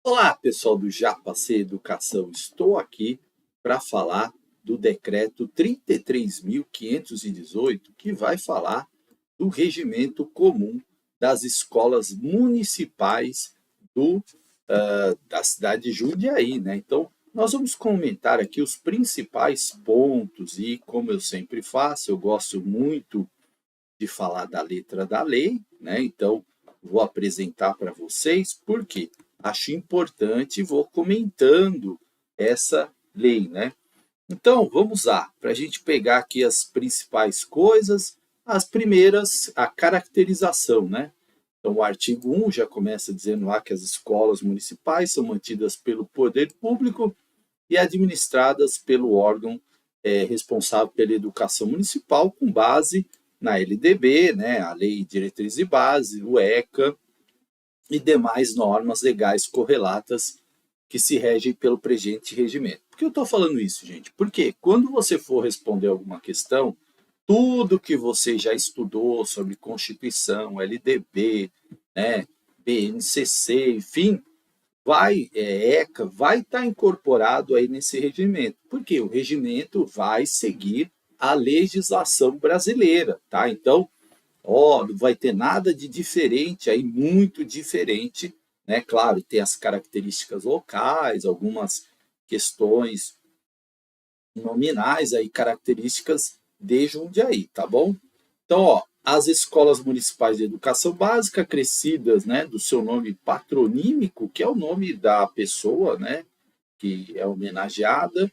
Olá, pessoal do Já Passei Educação. Estou aqui para falar do decreto 33.518, que vai falar do regimento comum das escolas municipais da cidade de Jundiaí, né? Então, nós vamos comentar aqui os principais pontos e, como eu sempre faço, eu gosto muito de falar da letra da lei, né? Então, vou apresentar para vocês porque acho importante e vou comentando essa lei, né? Então, vamos lá, para a gente pegar aqui as principais coisas, as primeiras, a caracterização, né? Então, o artigo 1 já começa dizendo lá que as escolas municipais são mantidas pelo poder público e administradas pelo órgão responsável pela educação municipal, com base na LDB, né, a Lei de Diretrizes e Base, o ECA e demais normas legais correlatas que se regem pelo presente regimento. Por que eu estou falando isso, gente? Porque quando você for responder alguma questão, tudo que você já estudou sobre Constituição, LDB, né, BNCC, enfim, ECA vai estar incorporado aí nesse regimento, porque o regimento vai seguir a legislação brasileira, tá? Então, não vai ter nada de diferente aí, muito diferente, né? Claro, tem as características locais, algumas questões nominais aí, características de Jundiaí, tá bom? Então, as escolas municipais de educação básica, crescidas, né, do seu nome patronímico, que é o nome da pessoa, né, que é homenageada,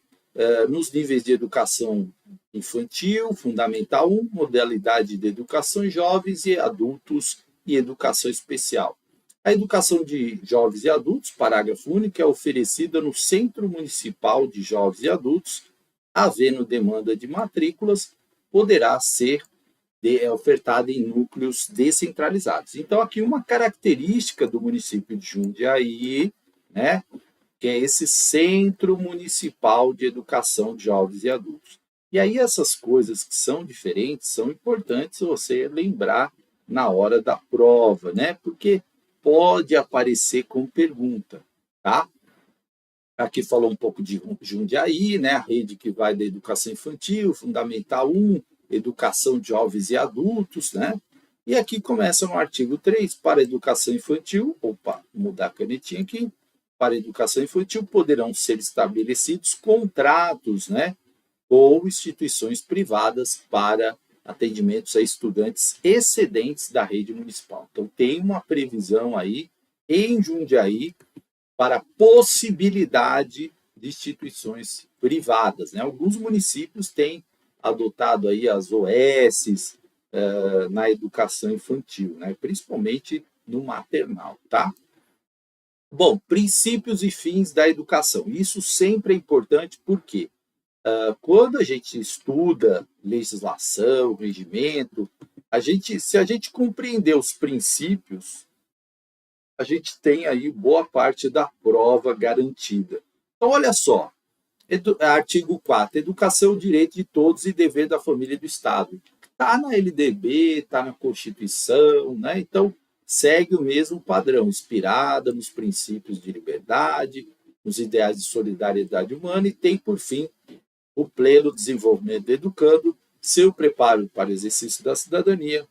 nos níveis de educação infantil, fundamental 1, modalidade de educação em jovens e adultos e educação especial. A educação de jovens e adultos, parágrafo único, é oferecida no Centro Municipal de Jovens e Adultos, havendo demanda de matrículas, poderá ser ofertada em núcleos descentralizados. Então, aqui uma característica do município de Jundiaí, né, que é esse Centro Municipal de Educação de Jovens e Adultos. E aí essas coisas que são diferentes são importantes você lembrar na hora da prova, né? Porque pode aparecer com pergunta, tá? Aqui falou um pouco de Jundiaí, né? A rede que vai da educação infantil, fundamental 1, educação de jovens e adultos, né? E aqui começa no artigo 3, para a educação infantil, opa, mudar a canetinha aqui, para a educação infantil poderão ser estabelecidos contratos, né, ou instituições privadas para atendimentos a estudantes excedentes da rede municipal. Então, tem uma previsão aí em Jundiaí para a possibilidade de instituições privadas, né? Alguns municípios têm adotado aí as OS na educação infantil, né? Principalmente no maternal, tá? Bom, princípios e fins da educação. Isso sempre é importante porque quando a gente estuda legislação, regimento, se a gente compreender os princípios, a gente tem aí boa parte da prova garantida. Então, olha só, artigo 4, educação, direito de todos e dever da família e do Estado. Está na LDB, está na Constituição, né? Então, segue o mesmo padrão, inspirada nos princípios de liberdade, nos ideais de solidariedade humana e tem, por fim, o pleno desenvolvimento do educando, seu preparo para o exercício da cidadania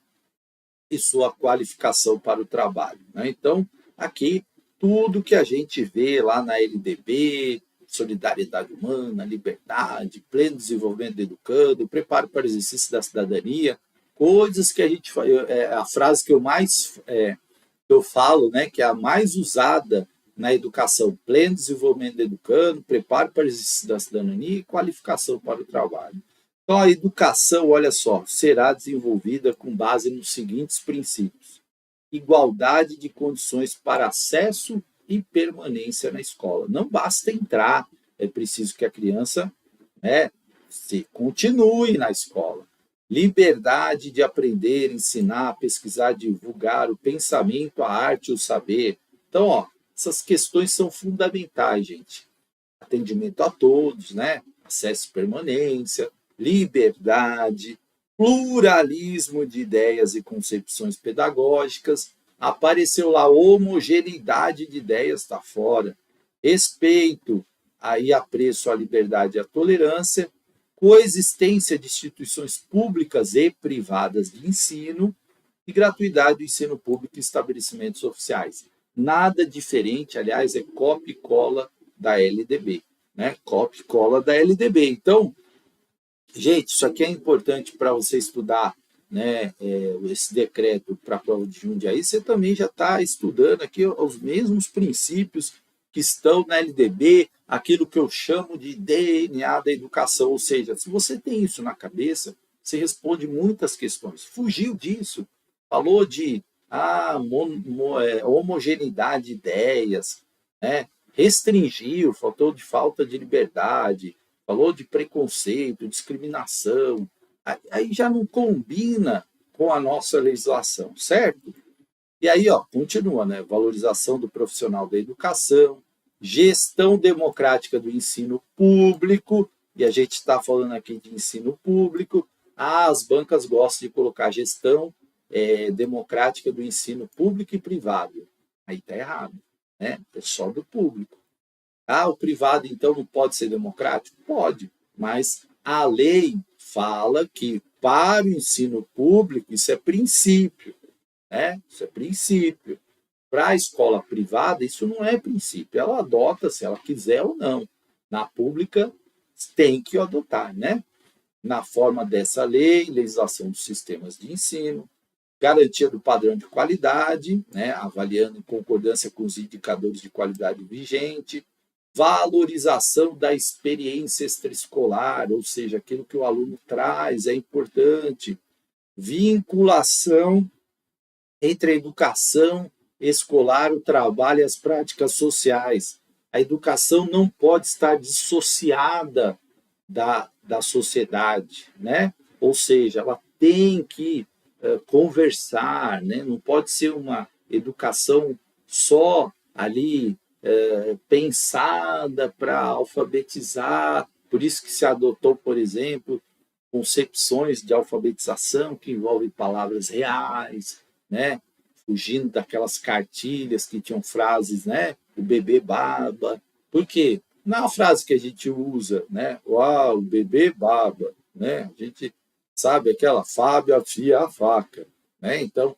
e sua qualificação para o trabalho, né? Então, aqui, tudo que a gente vê lá na LDB, solidariedade humana, liberdade, pleno desenvolvimento do educando, preparo para o exercício da cidadania, coisas que a gente a frase que eu falo, né, que é a mais usada na educação, pleno desenvolvimento do educando, preparo para o exercício da cidadania e qualificação para o trabalho. Então, a educação, olha só, será desenvolvida com base nos seguintes princípios: igualdade de condições para acesso e permanência na escola. Não basta entrar, é preciso que a criança, né, continue na escola. Liberdade de aprender, ensinar, pesquisar, divulgar o pensamento, a arte e o saber. Então, essas questões são fundamentais, gente. Atendimento a todos, né? Acesso e permanência, liberdade, pluralismo de ideias e concepções pedagógicas, Apareceu lá homogeneidade de ideias, está fora. Respeito, aí apreço à liberdade e à tolerância, coexistência de instituições públicas e privadas de ensino e gratuidade do ensino público e estabelecimentos oficiais. Nada diferente, aliás, é copia e cola da LDB, né? Copia e cola da LDB. Então, gente, isso aqui é importante para você estudar, né, esse decreto para a prova de Jundiaí. Você também já está estudando aqui os mesmos princípios que estão na LDB, aquilo que eu chamo de DNA da educação. Ou seja, se você tem isso na cabeça, você responde muitas questões. Fugiu disso, falou de homogeneidade de ideias, né? Restringiu, faltou de falta de liberdade, falou de preconceito, discriminação, aí já não combina com a nossa legislação, certo? E aí, ó, continua, né? Valorização do profissional da educação, gestão democrática do ensino público, e a gente está falando aqui de ensino público. As bancas gostam de colocar gestão democrática do ensino público e privado. Aí está errado, né? É só do público. O privado, então, não pode ser democrático? Pode, mas a lei fala que para o ensino público isso é princípio, né? Isso é princípio. Para a escola privada, isso não é princípio. Ela adota se ela quiser ou não. Na pública, tem que adotar, né? Na forma dessa lei, legislação dos sistemas de ensino, garantia do padrão de qualidade, né? Avaliando em concordância com os indicadores de qualidade vigente, valorização da experiência extraescolar, ou seja, aquilo que o aluno traz é importante, vinculação entre a educação escolar, o trabalho e as práticas sociais. A educação não pode estar dissociada da sociedade, né? Ou seja, ela tem que conversar, né? Não pode ser uma educação só ali pensada para alfabetizar. Por isso que se adotou, por exemplo, concepções de alfabetização que envolvem palavras reais, né? Fugindo daquelas cartilhas que tinham frases, né? O bebê baba. Por quê? Não é uma frase que a gente usa, né? Uau, o bebê baba, né? A gente sabe aquela Fábio afia a faca, né? Então,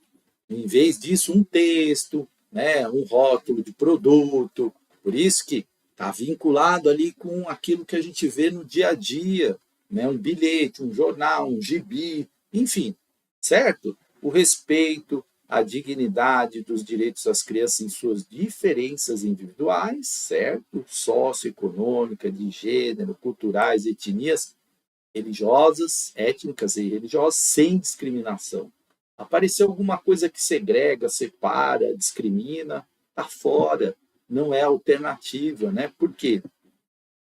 em vez disso, um texto, né? Um rótulo de produto. Por isso que está vinculado ali com aquilo que a gente vê no dia a dia, né? Um bilhete, um jornal, um gibi, enfim, certo? O respeito, a dignidade dos direitos das crianças em suas diferenças individuais, certo? Socioeconômica, de gênero, culturais, etnias, religiosas, étnicas e religiosas, sem discriminação. Apareceu alguma coisa que segrega, separa, discrimina, está fora, não é alternativa, né? Por quê?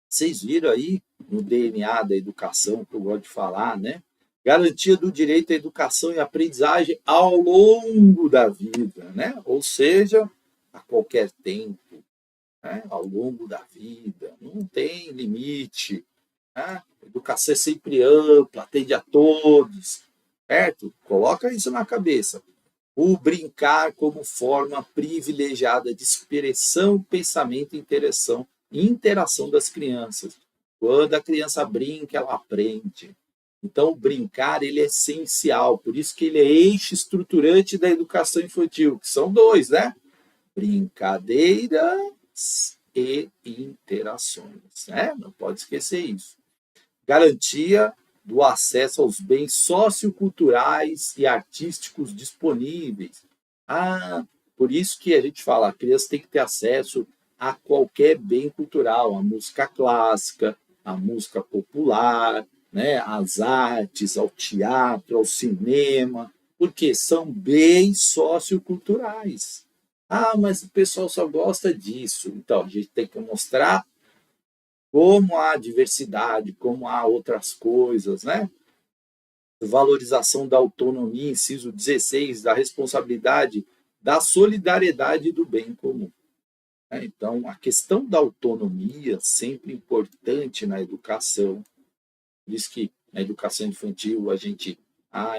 Vocês viram aí no DNA da educação, que eu gosto de falar, né? Garantia do direito à educação e aprendizagem ao longo da vida, né? Ou seja, a qualquer tempo, né? Ao longo da vida, não tem limite, né? A educação é sempre ampla, atende a todos, certo? Coloca isso na cabeça. O brincar como forma privilegiada de expressão, pensamento e interação das crianças. Quando a criança brinca, ela aprende. Então, o brincar ele é essencial, por isso que ele é eixo estruturante da educação infantil, que são dois, né? Brincadeiras e interações, né? Não pode esquecer isso. Garantia do acesso aos bens socioculturais e artísticos disponíveis. Por isso que a gente fala, a criança tem que ter acesso a qualquer bem cultural, a música clássica, a música popular, né, às artes, ao teatro, ao cinema, porque são bens socioculturais. Mas o pessoal só gosta disso. Então, a gente tem que mostrar como há diversidade, como há outras coisas, né? Valorização da autonomia, inciso 16, da responsabilidade, da solidariedade e do bem comum. Então, a questão da autonomia, sempre importante na educação. Diz que na educação infantil a gente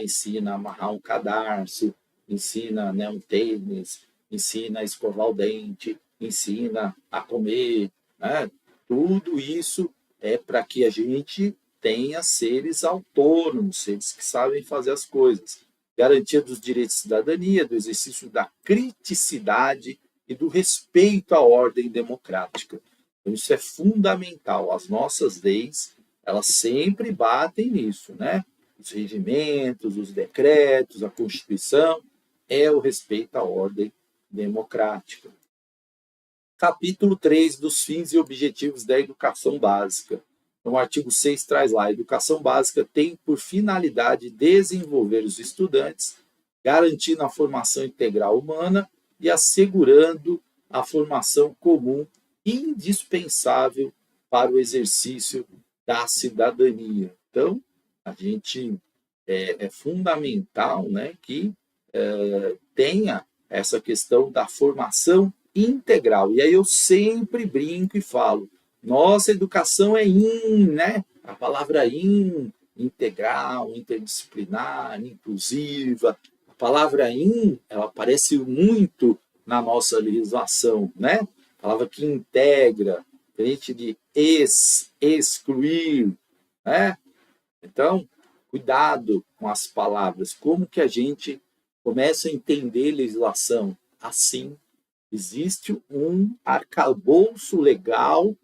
ensina a amarrar um cadarço, ensina, né, um tênis, ensina a escovar o dente, ensina a comer, né? Tudo isso é para que a gente tenha seres autônomos, seres que sabem fazer as coisas. Garantia dos direitos de cidadania, do exercício da criticidade e do respeito à ordem democrática. Então, isso é fundamental. As nossas leis, elas sempre batem nisso, né? Os regimentos, os decretos, a Constituição, é o respeito à ordem democrática. Capítulo 3 dos fins e objetivos da educação básica. Então, o artigo 6 traz lá: a educação básica tem por finalidade desenvolver os estudantes, garantindo a formação integral humana e assegurando a formação comum indispensável para o exercício da cidadania. Então, a gente é fundamental, né, que tenha essa questão da formação integral. E aí eu sempre brinco e falo: nossa educação é né? A palavra integral, interdisciplinar, inclusiva. A palavra ela aparece muito na nossa legislação, né? A palavra que integra, diferente de excluir, né? Então, cuidado com as palavras. Como que a gente começa a entender legislação? Assim, existe um arcabouço legal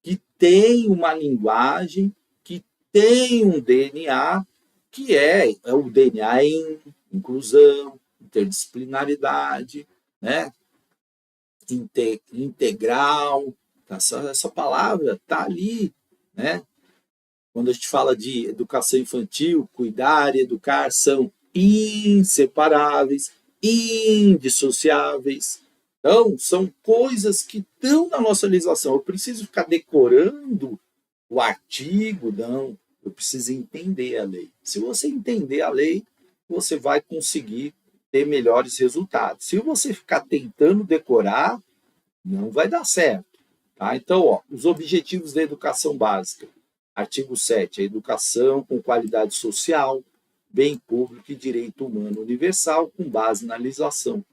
que tem uma linguagem, que tem um DNA, que é o DNA em inclusão, interdisciplinaridade, né? Integral. Essa palavra está ali, né? Quando a gente fala de educação infantil, cuidar e educar são inseparáveis, indissociáveis. Então, são coisas que estão na nossa legislação. Eu preciso ficar decorando o artigo? Não. Eu preciso entender a lei. Se você entender a lei, você vai conseguir ter melhores resultados. Se você ficar tentando decorar, não vai dar certo. Tá? Então, os objetivos da educação básica. Artigo 7. A educação com qualidade social, bem público e direito humano universal, com base na legislação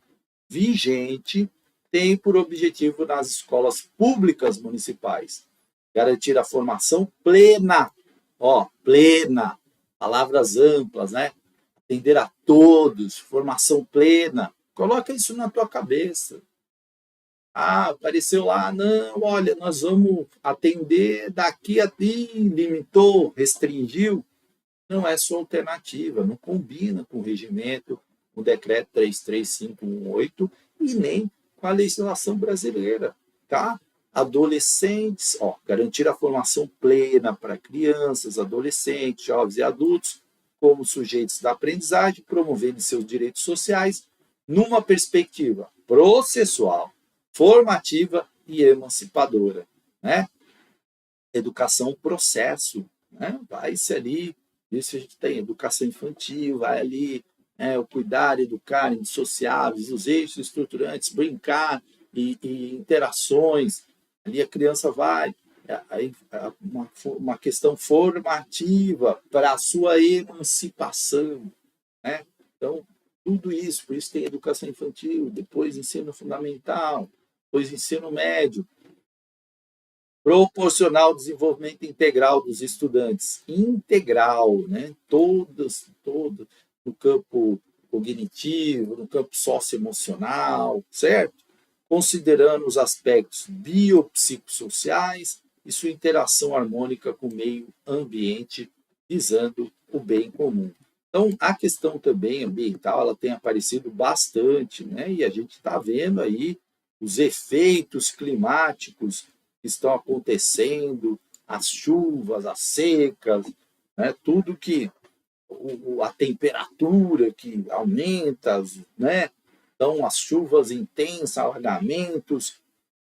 vigente, tem por objetivo nas escolas públicas municipais garantir a formação plena, plena, palavras amplas, né? Atender a todos, formação plena. Coloca isso na tua cabeça. Apareceu lá, não, olha, nós vamos atender daqui a ali, limitou, restringiu. Não é sua alternativa, não combina com o regimento, com o decreto 33518 e nem com a legislação brasileira, tá? Adolescentes, garantir a formação plena para crianças, adolescentes, jovens e adultos como sujeitos da aprendizagem, promovendo seus direitos sociais numa perspectiva processual, formativa e emancipadora, né? Educação processo, né? Vai-se ali, isso a gente tem educação infantil, vai ali, o cuidar, educar, indissociáveis, os eixos estruturantes, brincar e interações, ali a criança vai, uma questão formativa para a sua emancipação, né? Então, tudo isso, por isso tem educação infantil, depois ensino fundamental, depois ensino médio, proporcionar o desenvolvimento integral dos estudantes, integral, né? Todos, no campo cognitivo, no campo socioemocional, certo? Considerando os aspectos biopsicossociais e sua interação harmônica com o meio ambiente, visando o bem comum. Então, a questão também ambiental, ela tem aparecido bastante, né? E a gente está vendo aí os efeitos climáticos que estão acontecendo, as chuvas, as secas, né? Tudo que a temperatura que aumenta, né? Então, as chuvas intensas, alagamentos,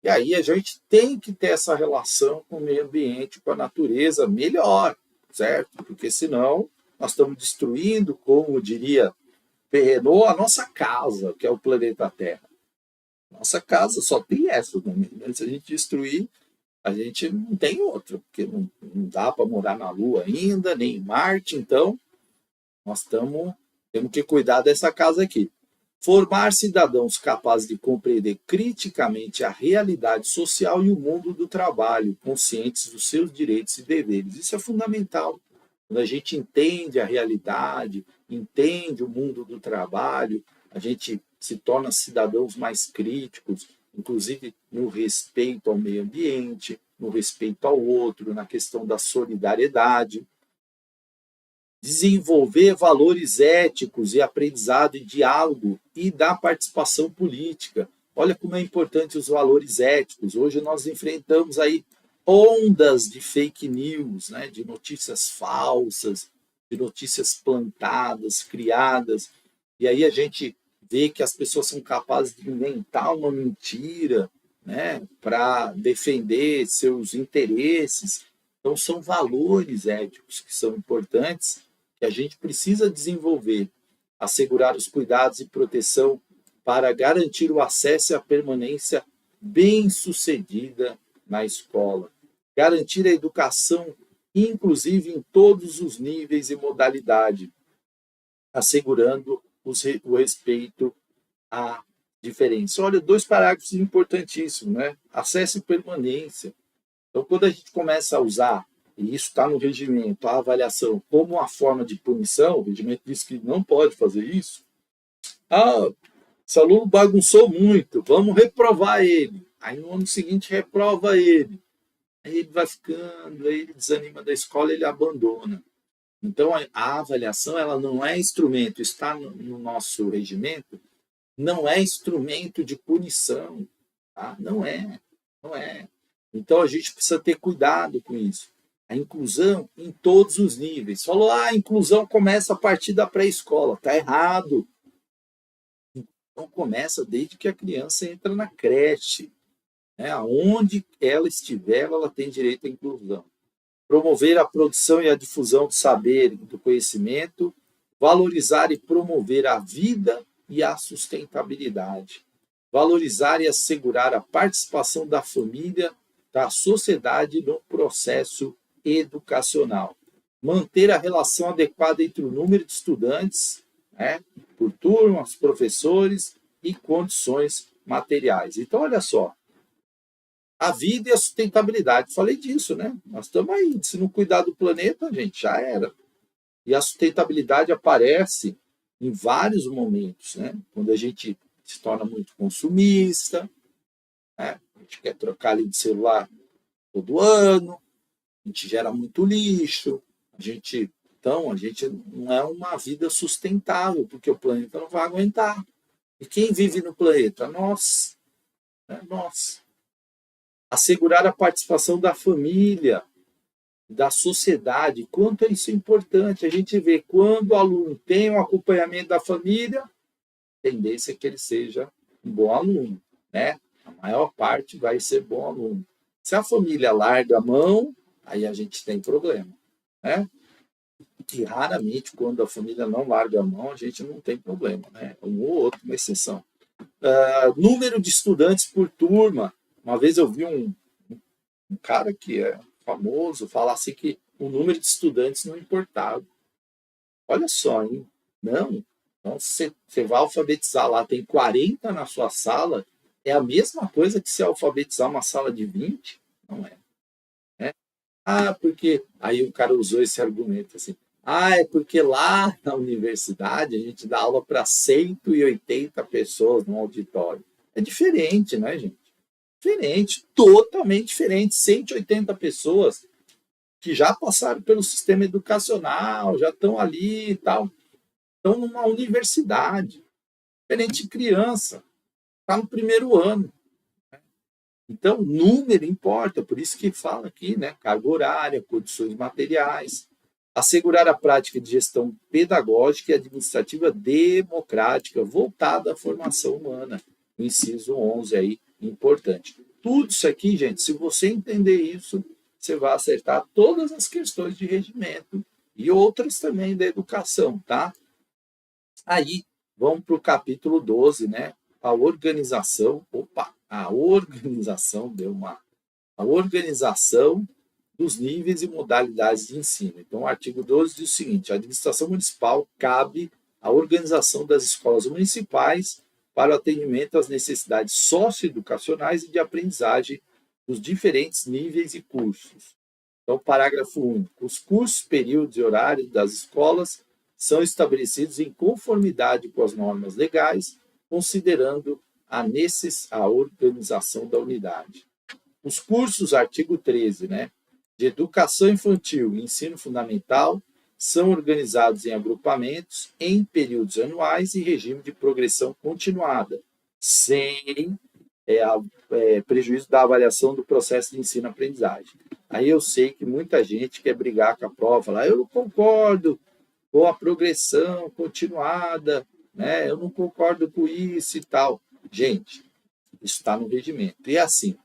e aí a gente tem que ter essa relação com o meio ambiente, com a natureza melhor, certo? Porque senão nós estamos destruindo, como diria Perrenot, a nossa casa, que é o planeta Terra. Nossa casa só tem essa, né? Se a gente destruir, a gente não tem outra, porque não dá para morar na Lua ainda, nem em Marte, então nós temos que cuidar dessa casa aqui. Formar cidadãos capazes de compreender criticamente a realidade social e o mundo do trabalho, conscientes dos seus direitos e deveres. Isso é fundamental. Quando a gente entende a realidade, entende o mundo do trabalho, a gente se torna cidadãos mais críticos, inclusive no respeito ao meio ambiente, no respeito ao outro, na questão da solidariedade. Desenvolver valores éticos e aprendizado e diálogo e da participação política. Olha como é importante os valores éticos. Hoje nós enfrentamos aí ondas de fake news, né, de notícias falsas, de notícias plantadas, criadas, e aí a gente vê que as pessoas são capazes de inventar uma mentira, né, para defender seus interesses. Então são valores éticos que são importantes, que a gente precisa desenvolver, assegurar os cuidados e proteção para garantir o acesso e a permanência bem-sucedida na escola, garantir a educação inclusive em todos os níveis e modalidade, assegurando o respeito à diferença. Olha, 2 parágrafos importantíssimos, né? Acesso e permanência. Então, quando a gente começa a usar, e isso está no regimento, a avaliação como uma forma de punição, o regimento diz que não pode fazer isso. Ah, esse aluno bagunçou muito, vamos reprovar ele. Aí no ano seguinte reprova ele. Aí ele vai ficando, aí ele desanima da escola, ele abandona. Então a avaliação ela não é instrumento, está no nosso regimento, não é instrumento de punição, tá? Não é, não é. Então a gente precisa ter cuidado com isso. A inclusão em todos os níveis. Falou, a inclusão começa a partir da pré-escola. Está errado. Então começa desde que a criança entra na creche. Né? Onde ela estiver, ela tem direito à inclusão. Promover a produção e a difusão do saber e do conhecimento, valorizar e promover a vida e a sustentabilidade, valorizar e assegurar a participação da família, da sociedade no processo educacional, manter a relação adequada entre o número de estudantes, né, por turmas, professores e condições materiais. Então, olha só, a vida e a sustentabilidade. Falei disso, né? Nós estamos aí. Se não cuidar do planeta, gente, já era. E a sustentabilidade aparece em vários momentos, né? Quando a gente se torna muito consumista, né? A gente quer trocar ali de celular todo ano, a gente gera muito lixo, então a gente não é uma vida sustentável, porque o planeta não vai aguentar. E quem vive no planeta? Nós, né? Nós. Assegurar a participação da família, da sociedade, quanto isso é importante. A gente vê quando o aluno tem o acompanhamento da família, a tendência é que ele seja um bom aluno, né? A maior parte vai ser bom aluno. Se a família larga a mão, aí a gente tem problema, né? Que raramente, quando a família não larga a mão, a gente não tem problema, né? Um ou outro, uma exceção. Número de estudantes por turma. Uma vez eu vi um cara que é famoso falar assim que o número de estudantes não importava. Olha só, hein? Não. Então, você vai alfabetizar lá, tem 40 na sua sala, é a mesma coisa que se alfabetizar uma sala de 20? Não é. Né? Porque... Aí o cara usou esse argumento assim. É porque lá na universidade a gente dá aula para 180 pessoas no auditório. É diferente, né, gente? Diferente, totalmente diferente. 180 pessoas que já passaram pelo sistema educacional, já estão ali e tal, estão numa universidade, diferente de criança, está no primeiro ano. Então, número importa, por isso que fala aqui, né? Carga horária, condições materiais, assegurar a prática de gestão pedagógica e administrativa democrática, voltada à formação humana. O inciso 11 aí, importante. Tudo isso aqui, gente, se você entender isso, você vai acertar todas as questões de regimento e outras também da educação, tá? Aí, vamos para o capítulo 12, né? A organização dos níveis e modalidades de ensino. Então, o artigo 12 diz o seguinte: a administração municipal cabe a organização das escolas municipais para o atendimento às necessidades socioeducacionais e de aprendizagem dos diferentes níveis e cursos. Então, parágrafo único. Os cursos, períodos e horários das escolas são estabelecidos em conformidade com as normas legais, considerando a organização da unidade. Os cursos, artigo 13, né, de educação infantil e ensino fundamental, são organizados em agrupamentos em períodos anuais e regime de progressão continuada, sem prejuízo da avaliação do processo de ensino-aprendizagem. Aí eu sei que muita gente quer brigar com a prova, lá, eu não concordo com a progressão continuada, né? Eu não concordo com isso e tal. Gente, isso está no regimento. E assim,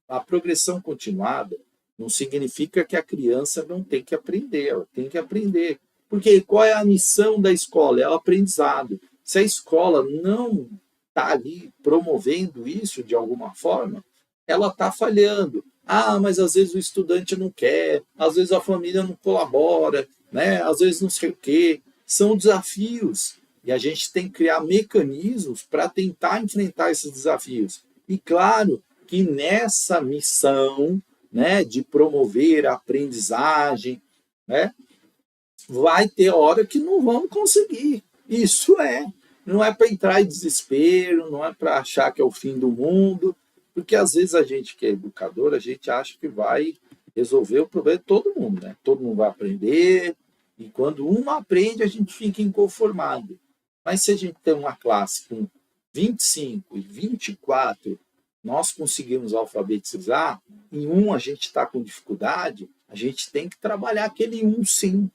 a progressão continuada não significa que a criança não tem que aprender, ela tem que aprender. Porque qual é a missão da escola? É o aprendizado. Se a escola não está ali promovendo isso de alguma forma, ela está falhando. Ah, mas às vezes o estudante não quer, às vezes a família não colabora, né? Às vezes não sei o quê. São desafios. E a gente tem que criar mecanismos para tentar enfrentar esses desafios. E claro que nessa missão, né, de promover a aprendizagem, né, vai ter hora que não vamos conseguir. Isso não é para entrar em desespero, não é para achar que é o fim do mundo, porque às vezes a gente que é educador, a gente acha que vai resolver o problema de todo mundo, né? Todo mundo vai aprender, e quando um aprende, a gente fica inconformado. Mas se a gente tem uma classe com 25 e 24, nós conseguimos alfabetizar, em um a gente está com dificuldade, a gente tem que trabalhar aquele um sim,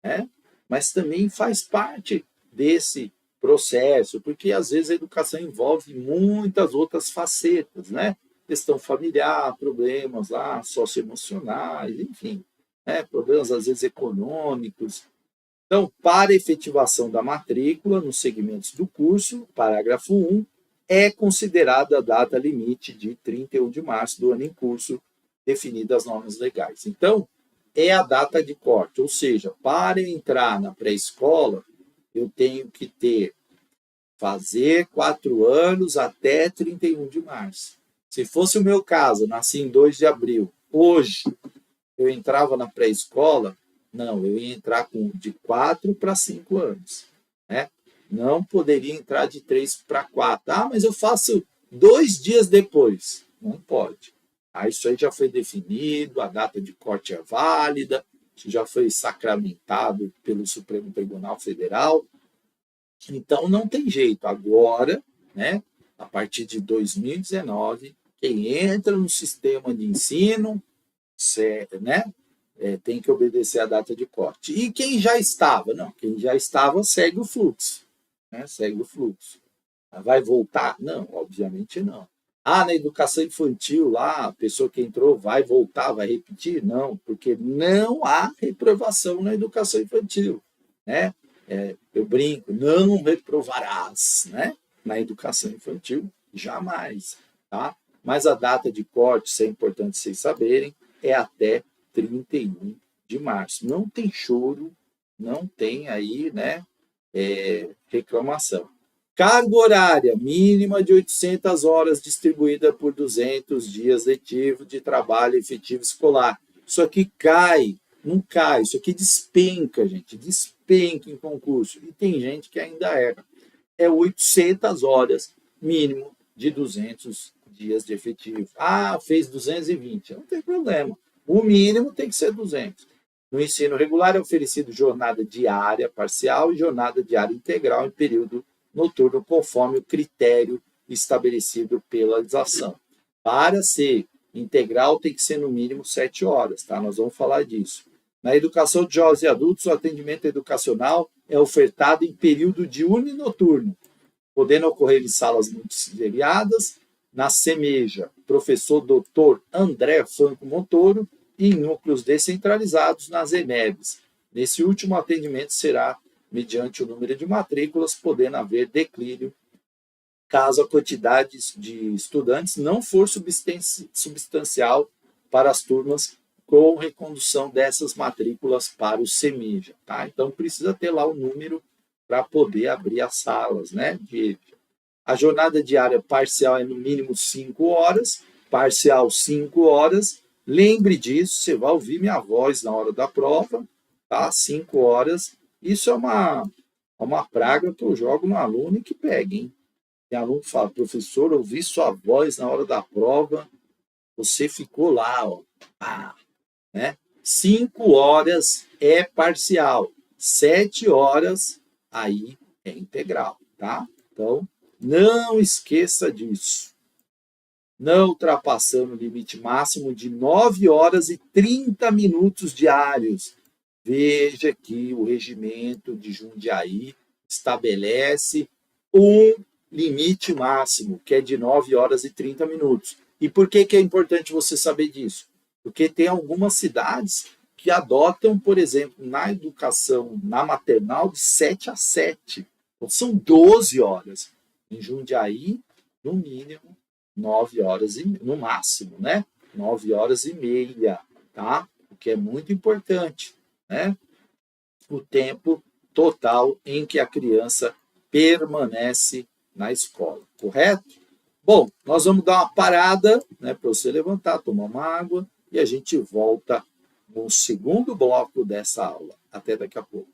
né? Mas também faz parte desse processo, porque às vezes a educação envolve muitas outras facetas, né? Questão familiar, problemas lá, socioemocionais, enfim, né? Problemas às vezes econômicos. Então, para a efetivação da matrícula nos segmentos do curso, parágrafo 1, é considerada a data limite de 31 de março do ano em curso, definidas as normas legais. Então, é a data de corte, ou seja, para eu entrar na pré-escola, eu tenho que fazer 4 anos até 31 de março. Se fosse o meu caso, nasci em 2 de abril, hoje eu entrava na pré-escola, não, eu ia entrar de 4 para 5 anos, né? Não poderia entrar de 3 para 4. Ah, mas eu faço 2 dias depois. Não pode. Isso aí já foi definido, a data de corte é válida, isso já foi sacramentado pelo Supremo Tribunal Federal. Então, não tem jeito. Agora, né, a partir de 2019, quem entra no sistema de ensino, né, tem que obedecer a data de corte. E quem já estava? Não, quem já estava segue o fluxo. Né, segue o fluxo. Vai voltar? Não, obviamente não. Na educação infantil, lá, a pessoa que entrou vai voltar, vai repetir? Não, porque não há reprovação na educação infantil. Né? Eu brinco, não reprovarás, né? Na educação infantil, jamais. Tá? Mas a data de corte, isso é importante vocês saberem, é até 31 de março. Não tem choro, não tem aí, né, reclamação. Carga horária mínima de 800 horas distribuída por 200 dias letivos de trabalho efetivo escolar. Isso aqui cai, não cai, isso aqui despenca, gente, despenca em concurso. E tem gente que ainda erra. É 800 horas mínimo de 200 dias de efetivo. Fez 220, não tem problema. O mínimo tem que ser 200. No ensino regular é oferecido jornada diária parcial e jornada diária integral em período noturno, conforme o critério estabelecido pela legislação. Para ser integral, tem que ser no mínimo 7 horas, tá? Nós vamos falar disso. Na educação de jovens e adultos, o atendimento educacional é ofertado em período diurno e noturno, podendo ocorrer em salas multisseriadas, na CEMEJA, professor Dr. André Franco Montoro, e em núcleos descentralizados nas EMEBs. Nesse último atendimento será mediante o número de matrículas, podendo haver declínio caso a quantidade de estudantes não for substancial para as turmas com recondução dessas matrículas para o CEMEJA. Tá? Então, precisa ter lá o número para poder abrir as salas, né? A jornada diária parcial é no mínimo 5 horas, parcial 5 horas. Lembre disso, você vai ouvir minha voz na hora da prova, tá? 5 horas. Isso é uma praga que eu jogo no aluno e que pega, hein? Tem aluno que fala, professor, eu ouvi sua voz na hora da prova, você ficou lá, ó. Ah, né? 5 horas é parcial, 7 horas aí é integral, tá? Então, não esqueça disso. Não ultrapassando o limite máximo de 9 horas e 30 minutos diários. Veja que o regimento de Jundiaí estabelece um limite máximo, que é de 9 horas e 30 minutos. E por que é importante você saber disso? Porque tem algumas cidades que adotam, por exemplo, na educação, na maternal, de 7 a 7. Então, são 12 horas. Em Jundiaí, no mínimo, 9 horas, no máximo, né? 9 horas e meia, tá? O que é muito importante, né? O tempo total em que a criança permanece na escola, correto? Bom, nós vamos dar uma parada, né, para você levantar, tomar uma água e a gente volta no segundo bloco dessa aula. Até daqui a pouco.